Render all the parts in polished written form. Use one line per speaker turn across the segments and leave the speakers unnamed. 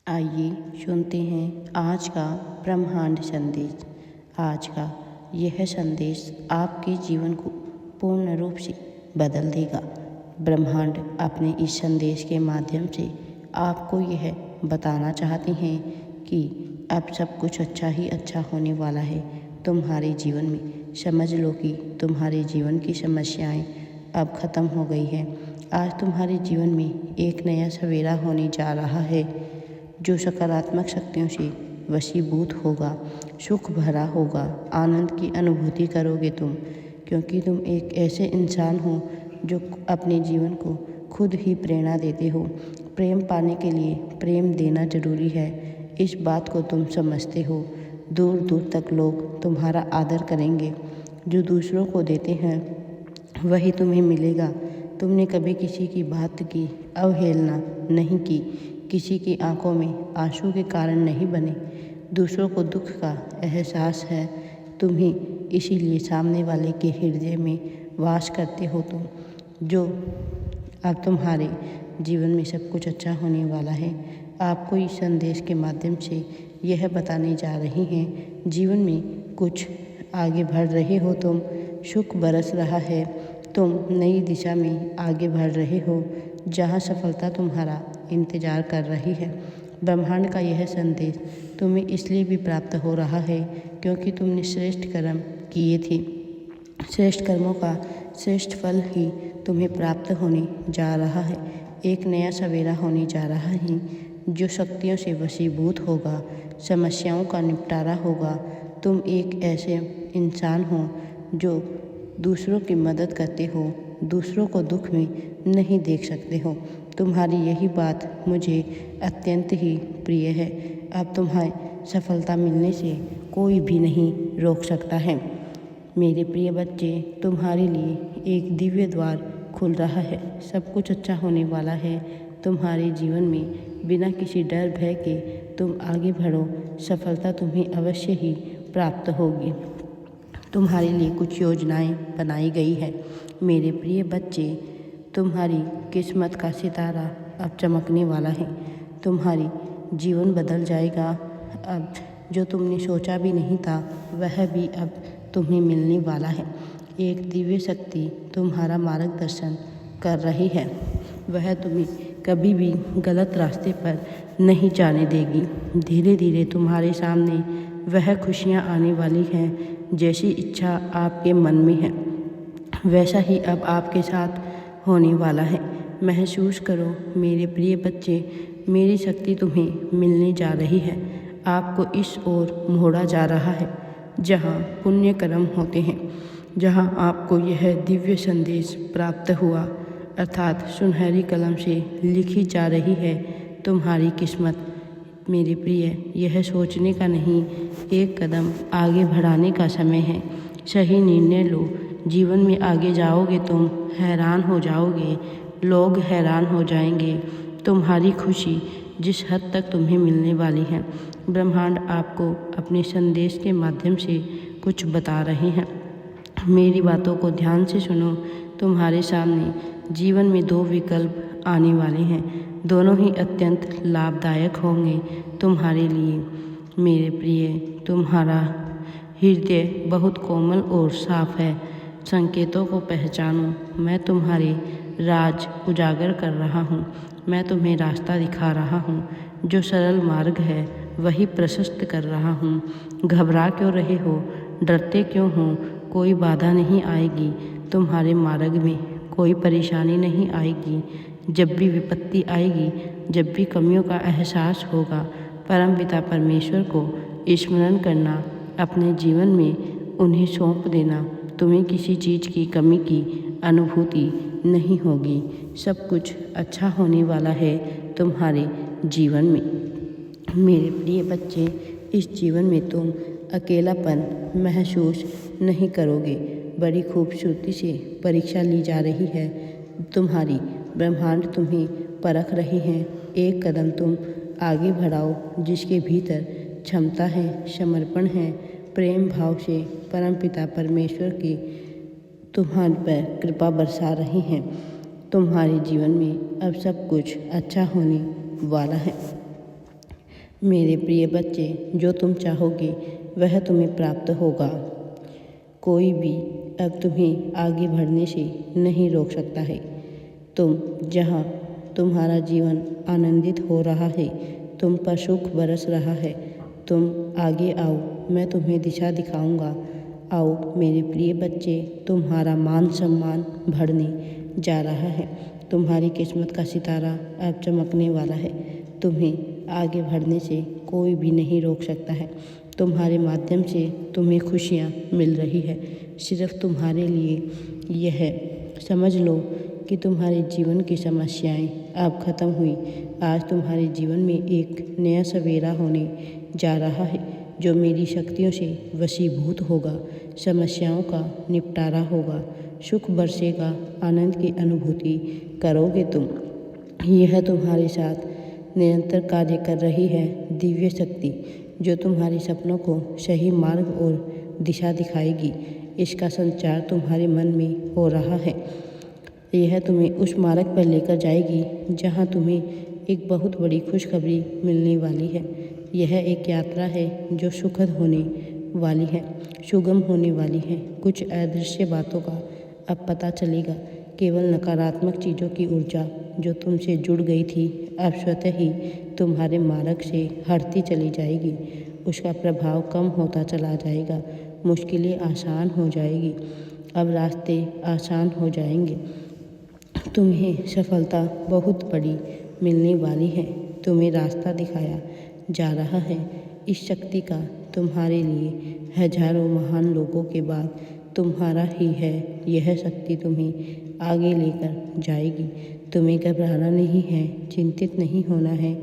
आइए सुनते हैं आज का ब्रह्मांड संदेश। आज का यह संदेश आपके जीवन को पूर्ण रूप से बदल देगा। ब्रह्मांड अपने इस संदेश के माध्यम से आपको यह बताना चाहते हैं कि अब सब कुछ अच्छा ही अच्छा होने वाला है तुम्हारे जीवन में। समझ लो कि तुम्हारे जीवन की समस्याएं अब ख़त्म हो गई है। आज तुम्हारे जीवन में एक नया सवेरा होने जा रहा है जो सकारात्मक शक्तियों से वशीभूत होगा, सुख भरा होगा। आनंद की अनुभूति करोगे तुम, क्योंकि तुम एक ऐसे इंसान हो जो अपने जीवन को खुद ही प्रेरणा देते हो। प्रेम पाने के लिए प्रेम देना जरूरी है, इस बात को तुम समझते हो। दूर दूर तक लोग तुम्हारा आदर करेंगे। जो दूसरों को देते हैं वही तुम्हें मिलेगा। तुमने कभी किसी की बात की अवहेलना नहीं की, किसी की आंखों में आंसू के कारण नहीं बने। दूसरों को दुख का एहसास है तुम्हें, इसीलिए सामने वाले के हृदय में वास करते हो तुम। जो अब तुम्हारे जीवन में सब कुछ अच्छा होने वाला है। आपको इस संदेश के माध्यम से यह बताने जा रही हैं, जीवन में कुछ आगे बढ़ रहे हो तुम, सुख बरस रहा है, तुम नई दिशा में आगे बढ़ रहे हो जहाँ सफलता तुम्हारा इंतज़ार कर रही है। ब्रह्मांड का यह संदेश तुम्हें इसलिए भी प्राप्त हो रहा है क्योंकि तुमने श्रेष्ठ कर्म किए थे। श्रेष्ठ कर्मों का श्रेष्ठ फल ही तुम्हें प्राप्त होने जा रहा है। एक नया सवेरा होने जा रहा है जो शक्तियों से वशीभूत होगा, समस्याओं का निपटारा होगा। तुम एक ऐसे इंसान हो जो दूसरों की मदद करते हो, दूसरों को दुख में नहीं देख सकते हो। तुम्हारी यही बात मुझे अत्यंत ही प्रिय है। अब तुम्हें सफलता मिलने से कोई भी नहीं रोक सकता है। मेरे प्रिय बच्चे, तुम्हारे लिए एक दिव्य द्वार खुल रहा है। सब कुछ अच्छा होने वाला है तुम्हारे जीवन में। बिना किसी डर भय के तुम आगे बढ़ो, सफलता तुम्हें अवश्य ही प्राप्त होगी। तुम्हारे लिए कुछ योजनाएं बनाई गई है। मेरे प्रिय बच्चे, तुम्हारी किस्मत का सितारा अब चमकने वाला है। तुम्हारी जीवन बदल जाएगा। अब जो तुमने सोचा भी नहीं था वह भी अब तुम्हें मिलने वाला है। एक दिव्य शक्ति तुम्हारा मार्गदर्शन कर रही है। वह तुम्हें कभी भी गलत रास्ते पर नहीं जाने देगी। धीरे धीरे तुम्हारे सामने वह खुशियाँ आने वाली हैं। जैसी इच्छा आपके मन में है वैसा ही अब आपके साथ होने वाला है। महसूस करो मेरे प्रिय बच्चे, मेरी शक्ति तुम्हें मिलने जा रही है। आपको इस ओर मोड़ा जा रहा है जहाँ पुण्य कर्म होते हैं, जहाँ आपको यह दिव्य संदेश प्राप्त हुआ, अर्थात सुनहरी कलम से लिखी जा रही है तुम्हारी किस्मत। मेरे प्रिय, यह सोचने का नहीं, एक कदम आगे बढ़ाने का समय है। सही निर्णय लो। जीवन में आगे जाओगे तुम हैरान हो जाओगे, लोग हैरान हो जाएंगे। तुम्हारी खुशी जिस हद तक तुम्हें मिलने वाली है, ब्रह्मांड आपको अपने संदेश के माध्यम से कुछ बता रहे हैं। मेरी बातों को ध्यान से सुनो। तुम्हारे सामने जीवन में दो विकल्प आने वाले हैं, दोनों ही अत्यंत लाभदायक होंगे तुम्हारे लिए। मेरे प्रिय, तुम्हारा हृदय बहुत कोमल और साफ है। संकेतों को पहचानो। मैं तुम्हारे राज उजागर कर रहा हूँ। मैं तुम्हें रास्ता दिखा रहा हूँ। जो सरल मार्ग है वही प्रशस्त कर रहा हूँ। घबरा क्यों रहे हो, डरते क्यों हो? कोई बाधा नहीं आएगी तुम्हारे मार्ग में, कोई परेशानी नहीं आएगी। जब भी विपत्ति आएगी, जब भी कमियों का एहसास होगा, परमपिता परमेश्वर को स्मरण करना, अपने जीवन में उन्हें सौंप देना। तुम्हें किसी चीज़ की कमी की अनुभूति नहीं होगी। सब कुछ अच्छा होने वाला है तुम्हारे जीवन में। मेरे प्रिय बच्चे, इस जीवन में तुम अकेलापन महसूस नहीं करोगे। बड़ी खूबसूरती से परीक्षा ली जा रही है तुम्हारी। ब्रह्मांड तुम्हें परख रहे हैं। एक कदम तुम आगे बढ़ाओ। जिसके भीतर क्षमता है, समर्पण है, प्रेम भाव से परमपिता परमेश्वर की तुम्हारे पर कृपा बरसा रही हैं। तुम्हारे जीवन में अब सब कुछ अच्छा होने वाला है। मेरे प्रिय बच्चे, जो तुम चाहोगे वह तुम्हें प्राप्त होगा। कोई भी अब तुम्हें आगे बढ़ने से नहीं रोक सकता है। तुम जहाँ तुम्हारा जीवन आनंदित हो रहा है, तुम पर सुख बरस रहा है, तुम आगे आओ, मैं तुम्हें दिशा दिखाऊंगा। आओ मेरे प्रिय बच्चे, तुम्हारा मान सम्मान बढ़ने जा रहा है। तुम्हारी किस्मत का सितारा अब चमकने वाला है। तुम्हें आगे बढ़ने से कोई भी नहीं रोक सकता है। तुम्हारे माध्यम से तुम्हें खुशियाँ मिल रही है। सिर्फ तुम्हारे लिए यह समझ लो कि तुम्हारे जीवन की समस्याएं अब खत्म हुई। आज तुम्हारे जीवन में एक नया सवेरा होने जा रहा है जो मेरी शक्तियों से वशीभूत होगा। समस्याओं का निपटारा होगा, सुख बरसेगा, आनंद की अनुभूति करोगे तुम। यह तुम्हारे साथ निरंतर कार्य कर रही है दिव्य शक्ति, जो तुम्हारे सपनों को सही मार्ग और दिशा दिखाएगी। इसका संचार तुम्हारे मन में हो रहा है। यह तुम्हें उस मार्ग पर लेकर जाएगी जहां तुम्हें एक बहुत बड़ी खुशखबरी मिलने वाली है। यह एक यात्रा है जो सुखद होने वाली है, सुगम होने वाली है। कुछ अदृश्य बातों का अब पता चलेगा। केवल नकारात्मक चीज़ों की ऊर्जा जो तुमसे जुड़ गई थी अब स्वतः ही तुम्हारे मार्ग से हटती चली जाएगी। उसका प्रभाव कम होता चला जाएगा। मुश्किलें आसान हो जाएगी। अब रास्ते आसान हो जाएंगे। तुम्हें सफलता बहुत बड़ी मिलने वाली है। तुम्हें रास्ता दिखाया जा रहा है। इस शक्ति का तुम्हारे लिए हजारों महान लोगों के बाद तुम्हारा ही है। यह शक्ति तुम्हें आगे लेकर जाएगी। तुम्हें घबराना नहीं है, चिंतित नहीं होना है,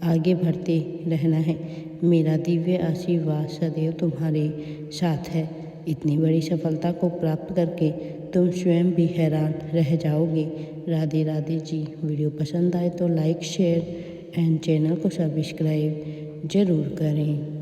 आगे बढ़ते रहना है। मेरा दिव्य आशीर्वाद सदैव तुम्हारे साथ है। इतनी बड़ी सफलता को प्राप्त करके तुम स्वयं भी हैरान रह जाओगे। राधे राधे जी। वीडियो पसंद आए तो लाइक, शेयर एंड चैनल को सब्सक्राइब ज़रूर करें।